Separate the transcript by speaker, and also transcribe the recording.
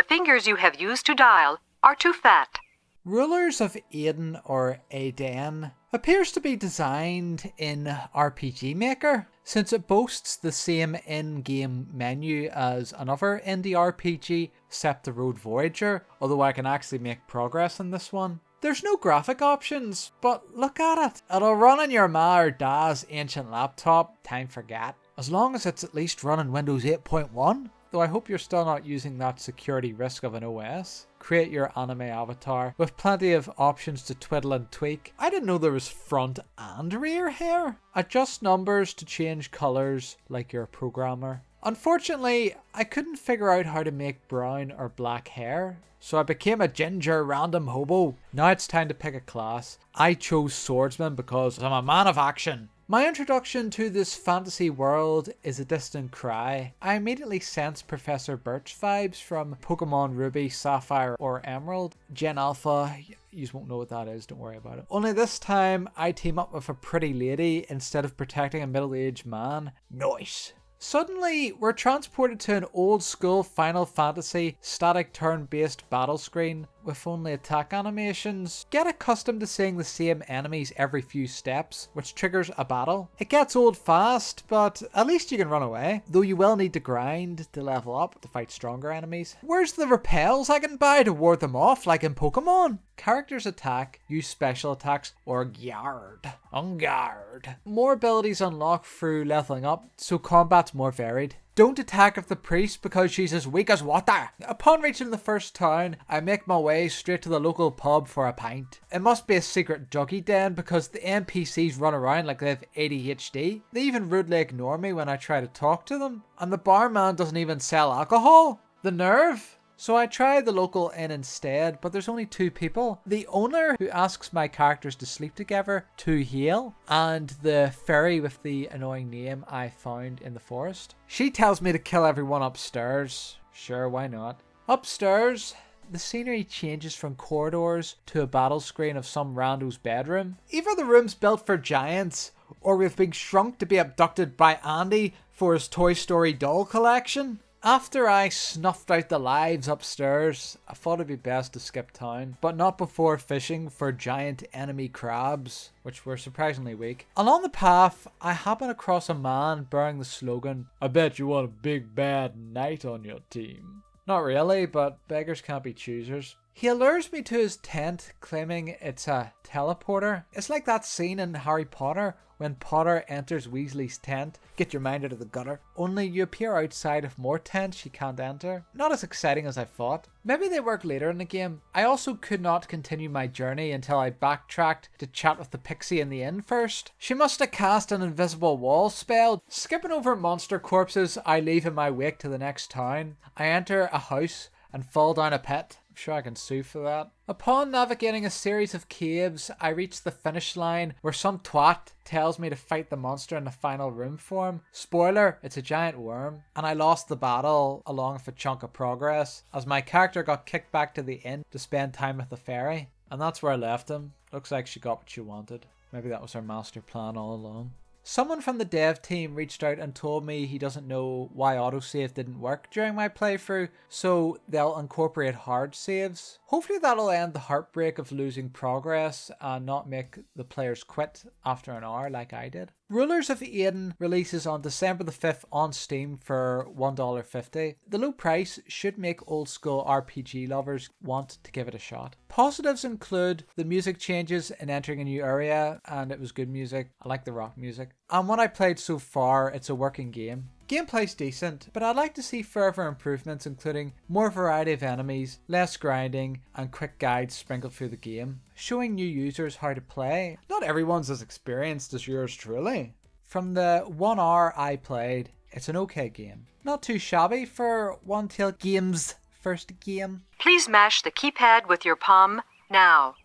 Speaker 1: fingers you have used to dial are too fat.
Speaker 2: Rulers of Aden or Aden appears to be designed in RPG Maker, since it boasts the same in-game menu as another indie RPG, Set the Road Voyager, although I can actually make progress in this one. There's no graphic options, but look at it. It'll run on your ma or da's ancient laptop, time forget, as long as it's at least running Windows 8.1. Though I hope you're still not using that security risk of an OS. Create your anime avatar with plenty of options to twiddle and tweak. I didn't know there was front and rear hair. Adjust numbers to change colors like you're a programmer. Unfortunately, I couldn't figure out how to make brown or black hair, so I became a ginger random hobo. Now it's time to pick a class. I chose swordsman because I'm a man of action. My introduction to this fantasy world is a distant cry. I immediately sense Professor Birch vibes from Pokemon Ruby, Sapphire or Emerald. Gen Alpha, you won't know what that is, don't worry about it. Only this time I team up with a pretty lady instead of protecting a middle-aged man. Nice. Suddenly, we're transported to an old school Final Fantasy static turn-based battle screen with only attack animations. Get accustomed to seeing the same enemies every few steps, which triggers a battle. It gets old fast, but at least you can run away, though you will need to grind to level up to fight stronger enemies. Where's the repels I can buy to ward them off like in Pokemon? Characters attack, use special attacks, or guard. On guard. More abilities unlock through leveling up, so combat's more varied. Don't attack with the priest because she's as weak as water. Upon reaching the first town, I make my way straight to the local pub for a pint. It must be a secret druggy den because the NPCs run around like they have ADHD. They even rudely ignore me when I try to talk to them. And the barman doesn't even sell alcohol. The nerve. So I try the local inn instead, but there's only 2 people. The owner, who asks my characters to sleep together to heal, and the fairy with the annoying name I found in the forest. She tells me to kill everyone upstairs. Sure, why not? Upstairs, the scenery changes from corridors to a battle screen of some rando's bedroom. Either the room's built for giants, or we've been shrunk to be abducted by Andy for his Toy Story doll collection. After I snuffed out the lives upstairs, I thought it'd be best to skip town, but not before fishing for giant enemy crabs, which were surprisingly weak. Along the path, I happen across a man bearing the slogan, "I bet you want a big bad knight on your team." Not really, but beggars can't be choosers. He allures me to his tent, claiming it's a teleporter. It's like that scene in Harry Potter when Potter enters Weasley's tent. Get your mind out of the gutter. Only you appear outside of more tents you can't enter. Not as exciting as I thought. Maybe they work later in the game. I also could not continue my journey until I backtracked to chat with the pixie in the inn first. She must have cast an invisible wall spell. Skipping over monster corpses I leave in my wake to the next town. I enter a house and fall down a pit. I'm sure I can sue for that. Upon navigating a series of caves, I reach the finish line where some twat tells me to fight the monster in the final room form. Spoiler, it's a giant worm. And I lost the battle along with a chunk of progress as my character got kicked back to the inn to spend time with the fairy. And that's where I left him. Looks like she got what she wanted. Maybe that was her master plan all along. Someone from the dev team reached out and told me he doesn't know why autosave didn't work during my playthrough, so they'll incorporate hard saves. Hopefully that'll end the heartbreak of losing progress and not make the players quit after an hour like I did. Rulers of Aden releases on December the 5th on Steam for $1.50. The low price should make old school RPG lovers want to give it a shot. Positives include the music changes in entering a new area, and it was good music. I like the rock music. And what I played so far, it's a working game. Gameplay's decent, but I'd like to see further improvements, including more variety of enemies, less grinding, and quick guides sprinkled through the game, showing new users how to play. Not everyone's as experienced as yours truly. From the 1 hour I played, it's an okay game. Not too shabby for One-Tail Games' first game.
Speaker 1: Please mash the keypad with your palm now.